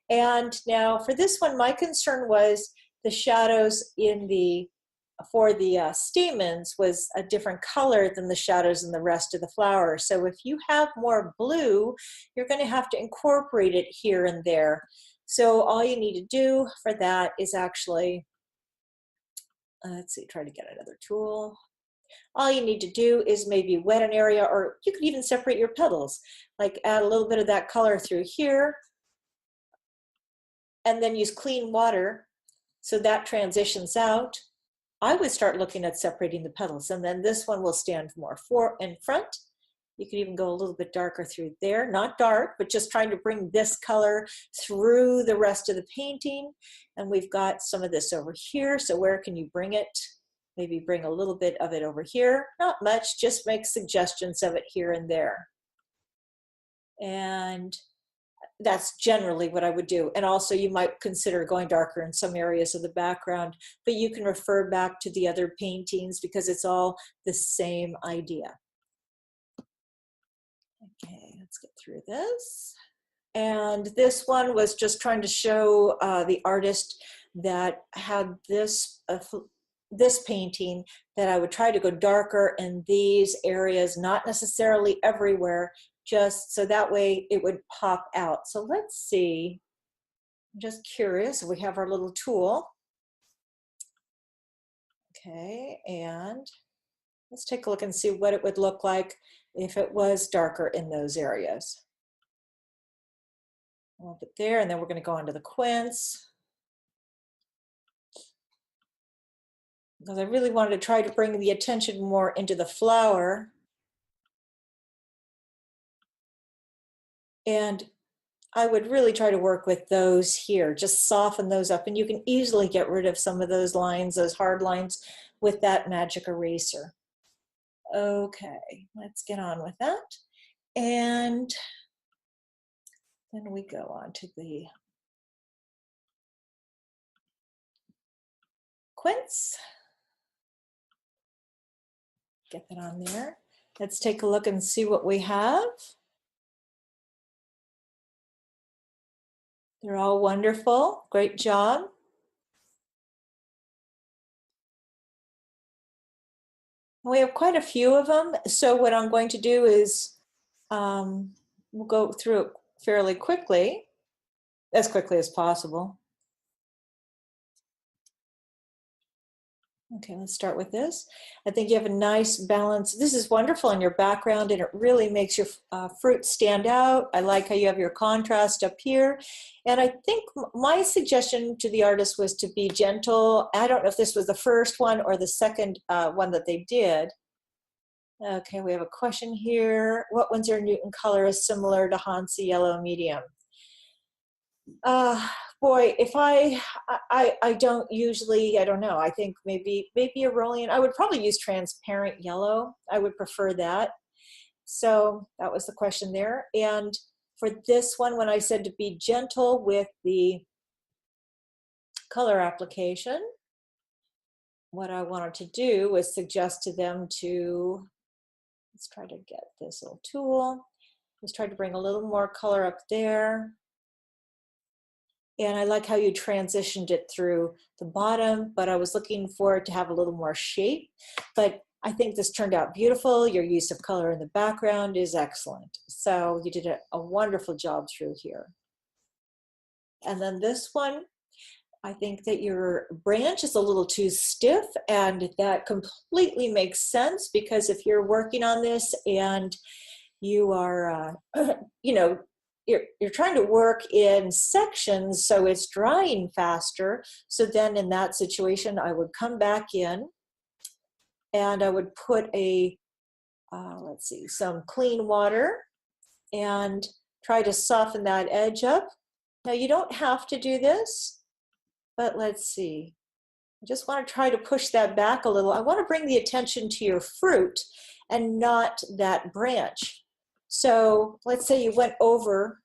And now for this one, my concern was the shadows for the stamens was a different color than the shadows in the rest of the flower. So if you have more blue, you're going to have to incorporate it here and there. So all you need to do for that is actually, let's see, try to get another tool. All you need to do is maybe wet an area, or you could even separate your petals, like add a little bit of that color through here, and then use clean water so that transitions out. I would start looking at separating the petals, and then this one will stand more in front. You could even go a little bit darker through there, not dark, but just trying to bring this color through the rest of the painting. And we've got some of this over here, so where can you bring it? Maybe bring a little bit of it over here. Not much, just make suggestions of it here and there. And that's generally what I would do. And also you might consider going darker in some areas of the background, but you can refer back to the other paintings because it's all the same idea. Okay, let's get through this. And this one was just trying to show the artist that had this painting, that I would try to go darker in these areas, not necessarily everywhere, just so that way it would pop out. So let's see, I'm just curious, we have our little tool. Okay, and let's take a look and see what it would look like if it was darker in those areas. A little bit there, and then we're going to go on to the quince, because I really wanted to try to bring the attention more into the flower. And I would really try to work with those here, just soften those up, and you can easily get rid of some of those lines, those hard lines, with that magic eraser. Okay, let's get on with that. And then we go on to the quince. Get that on there. Let's take a look and see what we have. They're all wonderful. Great job. We have quite a few of them. So what I'm going to do is we'll go through it fairly quickly, as quickly as possible. Okay, let's start with this. I think you have a nice balance. This is wonderful in your background, and it really makes your fruit stand out. I like how you have your contrast up here. And I think my suggestion to the artist was to be gentle. I don't know if this was the first one or the second one that they did. Okay, we have a question here. What Winsor & Newton color is similar to Hansa Yellow Medium? Boy, if I don't usually, I don't know, I think maybe a rolling, I would probably use transparent yellow. I would prefer that. So that was the question there. And for this one, when I said to be gentle with the color application, what I wanted to do was suggest to them to, let's try to get this little tool. Let's try to bring a little more color up there. And I like how you transitioned it through the bottom, but I was looking for it to have a little more shape. But I think this turned out beautiful. Your use of color in the background is excellent. So you did a wonderful job through here. And then this one, I think that your branch is a little too stiff, and that completely makes sense, because if you're working on this and you are, you know, you're trying to work in sections so it's drying faster. So then in that situation, I would come back in and I would put a, let's see, some clean water and try to soften that edge up. Now you don't have to do this, but let's see. I just want to try to push that back a little. I want to bring the attention to your fruit and not that branch. So let's say you went over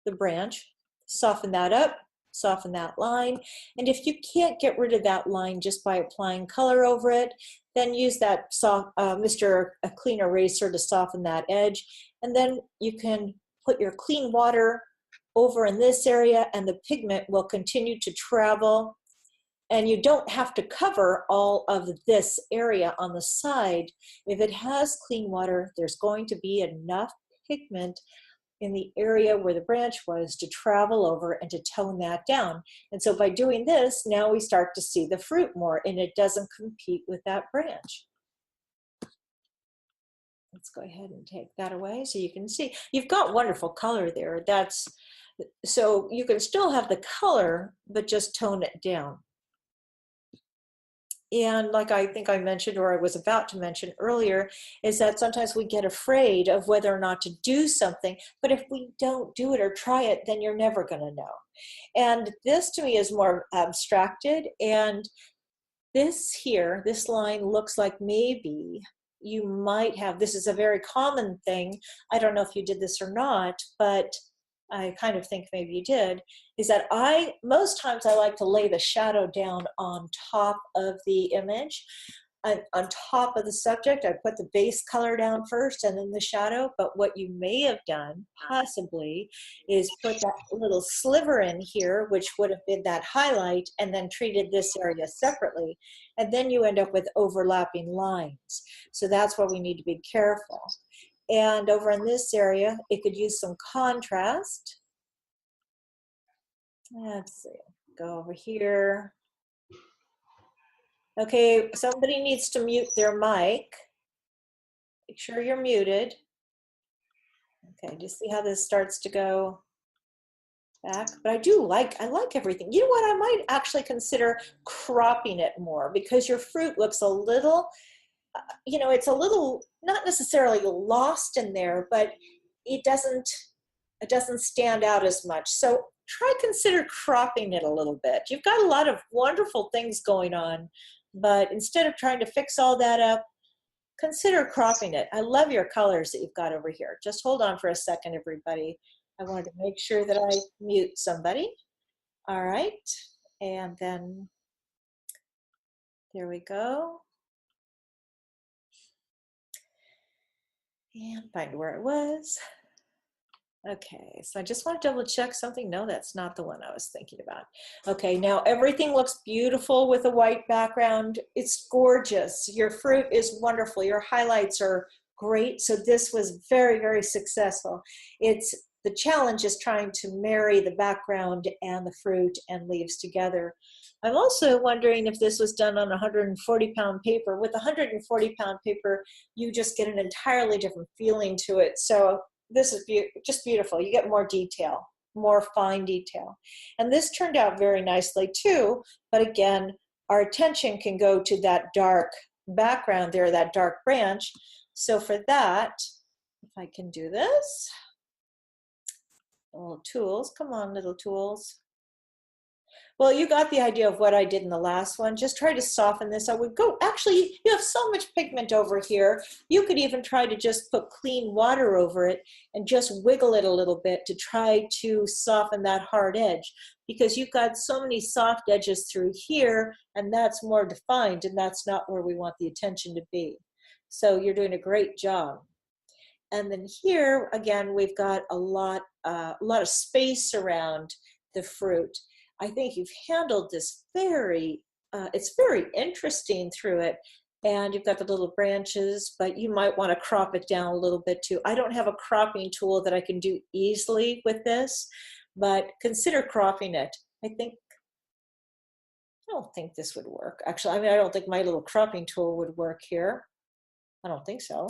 the branch, soften that up, soften that line. And if you can't get rid of that line just by applying color over it, then use that Mr. Clean Eraser to soften that edge. And then you can put your clean water over in this area, and the pigment will continue to travel. And you don't have to cover all of this area on the side. If it has clean water, there's going to be enough pigment in the area where the branch was to travel over and to tone that down. And so by doing this, now we start to see the fruit more, and it doesn't compete with that branch. Let's go ahead and take that away so you can see. You've got wonderful color there. So you can still have the color, but just tone it down. And like I think I mentioned, or I was about to mention earlier, is that sometimes we get afraid of whether or not to do something, but if we don't do it or try it, then you're never going to know. And this to me is more abstracted, and this here, this line looks like maybe you might have, this is a very common thing, I don't know if you did this or not, but I kind of think maybe you did, is that most times I like to lay the shadow down on top of the image. On top of the subject, I put the base color down first and then the shadow, but what you may have done, possibly, is put that little sliver in here, which would have been that highlight, and then treated this area separately, and then you end up with overlapping lines. So that's where we need to be careful. And over in this area, it could use some contrast. Let's see, go over here. Okay, somebody needs to mute their mic. Make sure you're muted. Okay, do you see how this starts to go back? But I like everything. You know what, I might actually consider cropping it more, because your fruit looks a little, you know, it's a little, not necessarily lost in there, but it doesn't stand out as much. So consider cropping it a little bit. You've got a lot of wonderful things going on, but instead of trying to fix all that up, consider cropping it. I love your colors that you've got over here. Just hold on for a second, everybody. I wanted to make sure that I mute somebody. All right, and then there we go. And find where it was. Okay, so I just want to double check something. No, that's not the one I was thinking about. Okay, now everything looks beautiful with a white background. It's gorgeous. Your fruit is wonderful. Your highlights are great. So this was very, very successful. The challenge is trying to marry the background and the fruit and leaves together. I'm also wondering if this was done on 140-pound paper. With 140-pound paper, you just get an entirely different feeling to it. So this is just beautiful. You get more detail, more fine detail. And this turned out very nicely too, but again, our attention can go to that dark background there, that dark branch. So for that, if I can do this, little tools, come on little tools. Well, you got the idea of what I did in the last one. Just try to soften this. I would go, actually, you have so much pigment over here. You could even try to just put clean water over it and just wiggle it a little bit to try to soften that hard edge, because you've got so many soft edges through here, and that's more defined, and that's not where we want the attention to be. So you're doing a great job. And then here, again, we've got a lot of space around the fruit. I think you've handled this it's very interesting through it. And you've got the little branches, but you might want to crop it down a little bit too. I don't have a cropping tool that I can do easily with this, but consider cropping it. I don't think this would work. Actually, I mean, I don't think my little cropping tool would work here. I don't think so.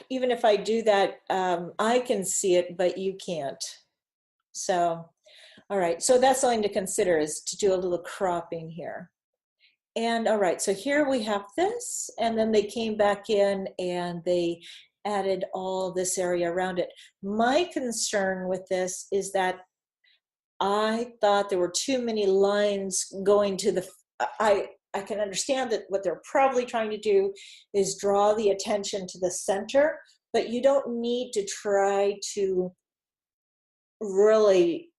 Even if I do that, I can see it, but you can't. So, all right, so that's something to consider, is to do a little cropping here. And all right, so here we have this, and then they came back in and they added all this area around it. My concern with this is that I thought there were too many lines going to the, I can understand that what they're probably trying to do is draw the attention to the center, but you don't need to try to really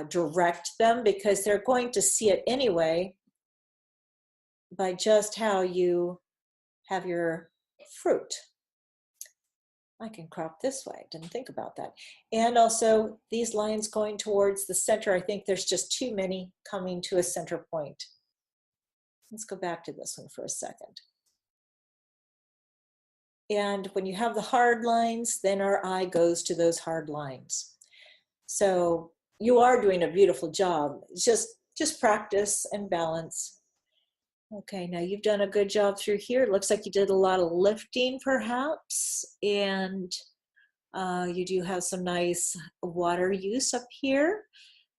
direct them, because they're going to see it anyway by just how you have your fruit. I can crop this way, didn't think about that. And also these lines going towards the center, I think there's just too many coming to a center point. Let's go back to this one for a second. And when you have the hard lines, then our eye goes to those hard lines. So you are doing a beautiful job. Just practice and balance. Okay, now you've done a good job through here. It looks like you did a lot of lifting perhaps, and you do have some nice water use up here.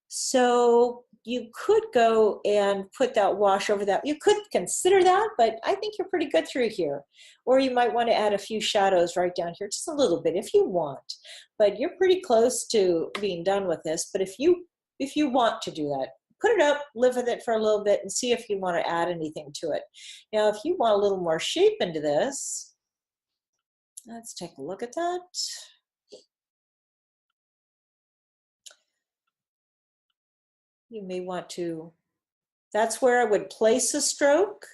So you could go and put that wash over that. You could consider that, but I think you're pretty good through here. Or you might want to add a few shadows right down here, just a little bit if you want. But you're pretty close to being done with this. But if you want to do that, put it up, live with it for a little bit, and see if you want to add anything to it. Now, if you want a little more shape into this, let's take a look at that. You may want to, that's where I would place a stroke.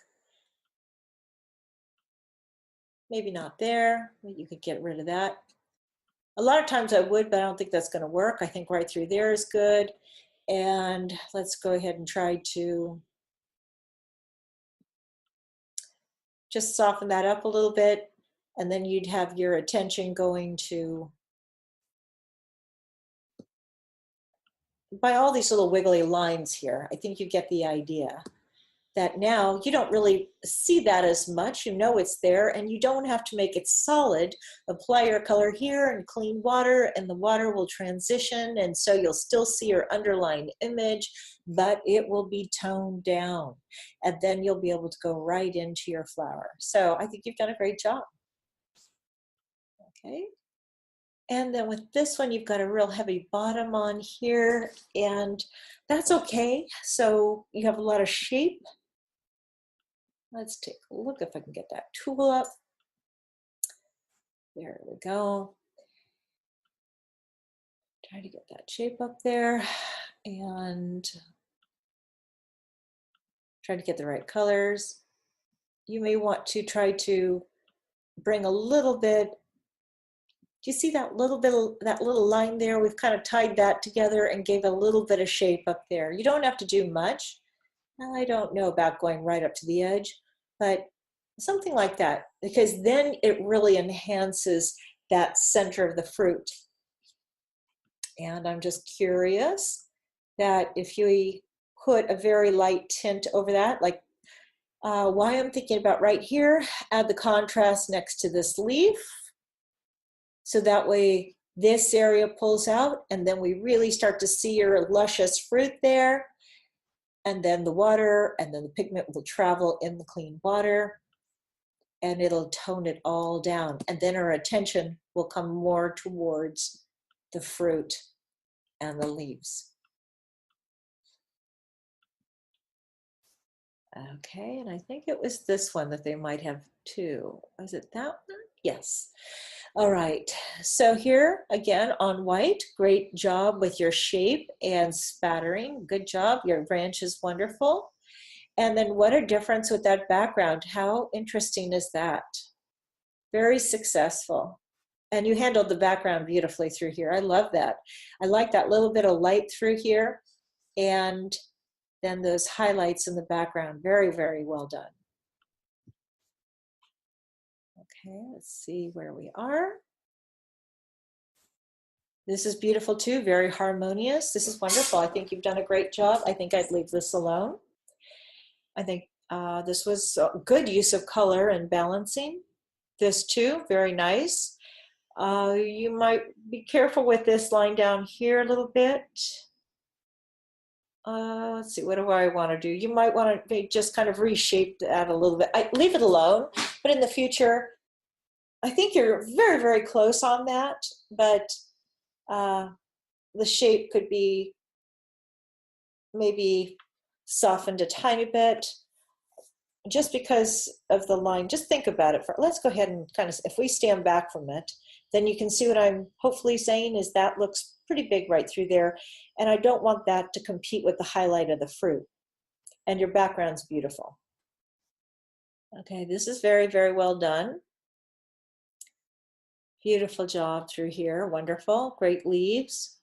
Maybe not there. You could get rid of that. A lot of times I would, but I don't think that's going to work. I think right through there is good. And let's go ahead and try to just soften that up a little bit. And then you'd have your attention going to, by all these little wiggly lines here. I think you get the idea that now you don't really see that as much. You know it's there, and you don't have to make it solid. Apply your color here and clean water, and the water will transition, and so you'll still see your underlying image, but it will be toned down, and then you'll be able to go right into your flower. So I think you've done a great job. Okay. And then with this one, you've got a real heavy bottom on here, and that's okay. So you have a lot of shape. Let's take a look if I can get that tool up. There we go. Try to get that shape up there and try to get the right colors. You may want to try to bring a little bit. Do you see that little bit of that little line there? We've kind of tied that together and gave a little bit of shape up there. You don't have to do much. I don't know about going right up to the edge, but something like that, because then it really enhances that center of the fruit. And I'm just curious that if you put a very light tint over that, like why I'm thinking about right here, add the contrast next to this leaf. So that way this area pulls out, and then we really start to see your luscious fruit there. And then the water, and then the pigment will travel in the clean water, and it'll tone it all down. And then our attention will come more towards the fruit and the leaves. Okay, and I think it was this one that they might have too. Was it that one? Yes. All right, so here again on white, great job with your shape and spattering. Good job, your branch is wonderful. And then what a difference with that background. How interesting is that? Very successful. And you handled the background beautifully through here. I love that. I like that little bit of light through here. And than those highlights in the background. Very, very well done. Okay, let's see where we are. This is beautiful too, very harmonious. This is wonderful. I think you've done a great job. I think I'd leave this alone. I think this was a good use of color and balancing. This too, very nice. You might be careful with this line down here a little bit. Let's see, what do I want to do? You might want to just kind of reshape that a little bit. Leave it alone, but in the future, I think you're very, very close on that, but the shape could be maybe softened a tiny bit just because of the line. Just think about it. Let's go ahead and kind of, if we stand back from it, then you can see what I'm hopefully saying is that looks pretty big right through there. And I don't want that to compete with the highlight of the fruit. And your background's beautiful. Okay, this is very, very well done. Beautiful job through here. Wonderful. Great leaves.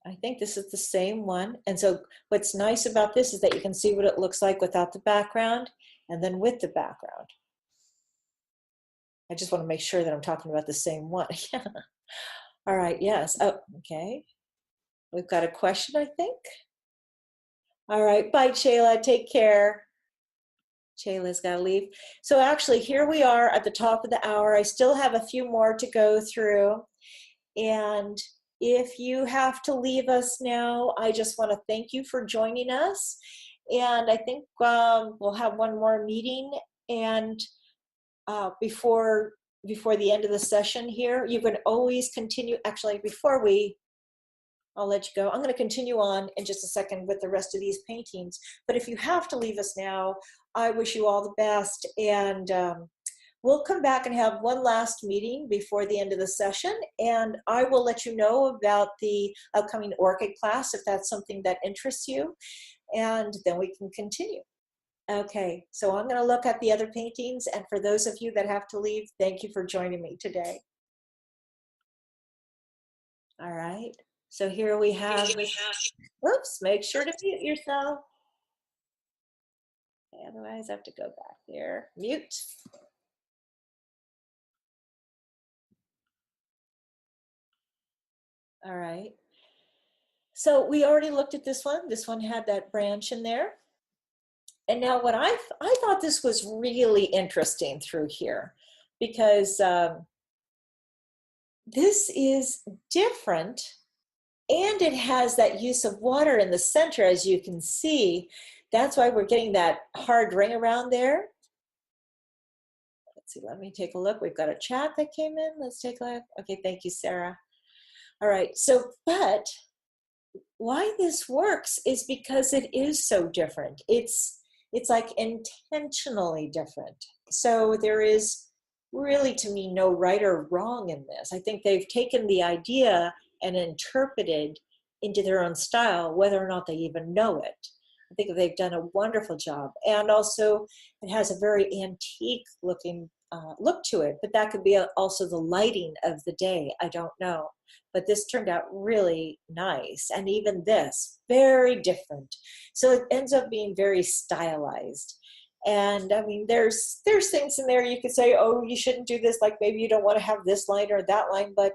I think this is the same one. And so what's nice about this is that you can see what it looks like without the background and then with the background. I just want to make sure that I'm talking about the same one. All right, yes. Oh, okay. We've got a question, I think. All right, bye, Shayla. Take care. Shayla's got to leave. So actually, here we are at the top of the hour. I still have a few more to go through. And if you have to leave us now, I just want to thank you for joining us. And I think we'll have one more meeting. And before the end of the session here, you can always continue. Actually, I'll let you go. I'm going to continue on in just a second with the rest of these paintings. But if you have to leave us now, I wish you all the best. And we'll come back and have one last meeting before the end of the session. And I will let you know about the upcoming orchid class if that's something that interests you. And then we can continue. Okay, so I'm going to look at the other paintings. And for those of you that have to leave, thank you for joining me today. All right. So here we have, whoops, make sure to mute yourself. Okay, otherwise I have to go back there. Mute. All right. So we already looked at this one. This one had that branch in there. And now what I thought this was really interesting through here because this is different. And it has that use of water in the center, as you can see. That's why we're getting that hard ring around there. Let's see, let me take a look. We've got a chat that came in. Let's take a look. Okay, thank you, Sarah. All right, so, but why this works is because it is so different. It's like intentionally different. So there is really, to me, no right or wrong in this. I think they've taken the idea and interpreted into their own style, whether or not they even know it. I think they've done a wonderful job. And also, it has a very antique looking look to it, but that could be also the lighting of the day. I don't know. But this turned out really nice. And even this, very different. So it ends up being very stylized. And I mean, there's things in there you could say, oh, you shouldn't do this. Like maybe you don't want to have this line or that line, but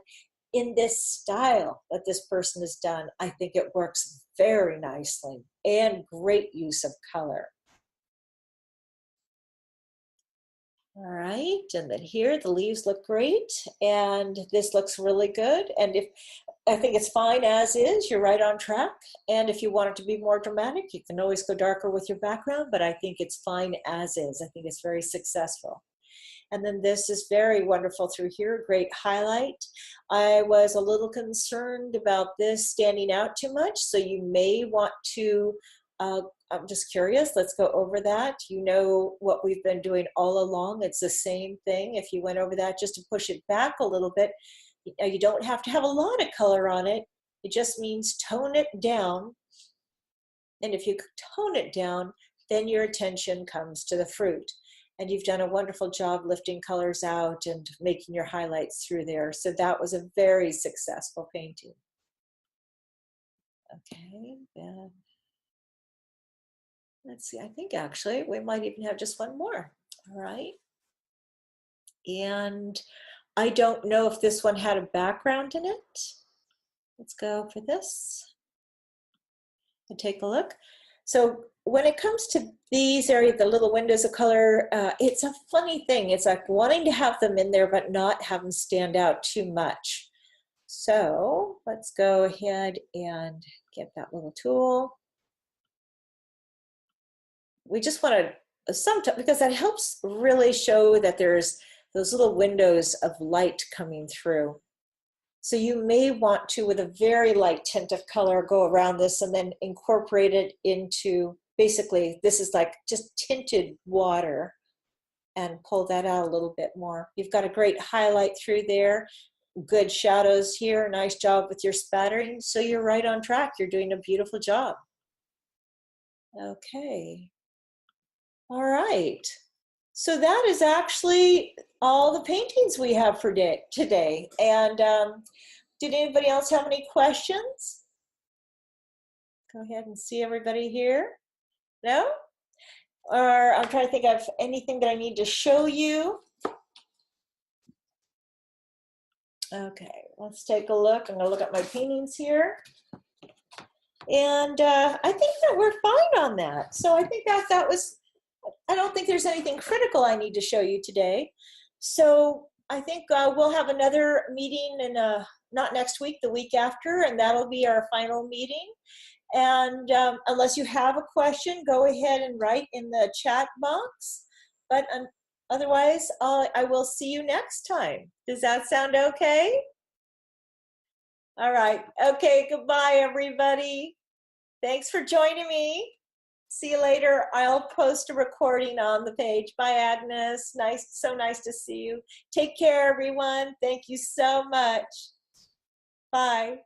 in this style that this person has done, I think it works very nicely and great use of color. All right, and then here the leaves look great and this looks really good. And if I think it's fine as is, you're right on track. And if you want it to be more dramatic, you can always go darker with your background, but I think it's fine as is. I think it's very successful. And then this is very wonderful through here, great highlight. I was a little concerned about this standing out too much, so you may want to, I'm just curious, let's go over that. You know what we've been doing all along. It's the same thing. If you went over that just to push it back a little bit, you don't have to have a lot of color on it. It just means tone it down. And if you tone it down, then your attention comes to the fruit. And you've done a wonderful job lifting colors out and making your highlights through there. So that was a very successful painting. Okay, then Let's see, I think actually we might even have just one more. All right. And I don't know if this one had a background in it. Let's go for this and take a look. So when it comes to these areas, the little windows of color, it's a funny thing. It's like wanting to have them in there, but not have them stand out too much. So let's go ahead and get that little tool. We just want to, sometimes, because that helps really show that there's those little windows of light coming through. So you may want to, with a very light tint of color, go around this and then incorporate it into, basically, this is like just tinted water, and pull that out a little bit more. You've got a great highlight through there, good shadows here, nice job with your spattering. So you're right on track. You're doing a beautiful job. Okay. All right. So that is actually all the paintings we have for today. And did anybody else have any questions? Go ahead and see everybody here. No? Or I'm trying to think of anything that I need to show you. Okay, let's take a look. I'm going to look at my paintings here. And I think that we're fine on that. So I think that was, I don't think there's anything critical I need to show you today. So I think we'll have another meeting in not next week, the week after, and that'll be our final meeting. And unless you have a question, go ahead and write in the chat box. But otherwise, I will see you next time. Does that sound okay? All right. Okay, goodbye, everybody. Thanks for joining me. See you later. I'll post a recording on the page. Bye, Agnes. So nice to see you. Take care, everyone. Thank you so much. Bye.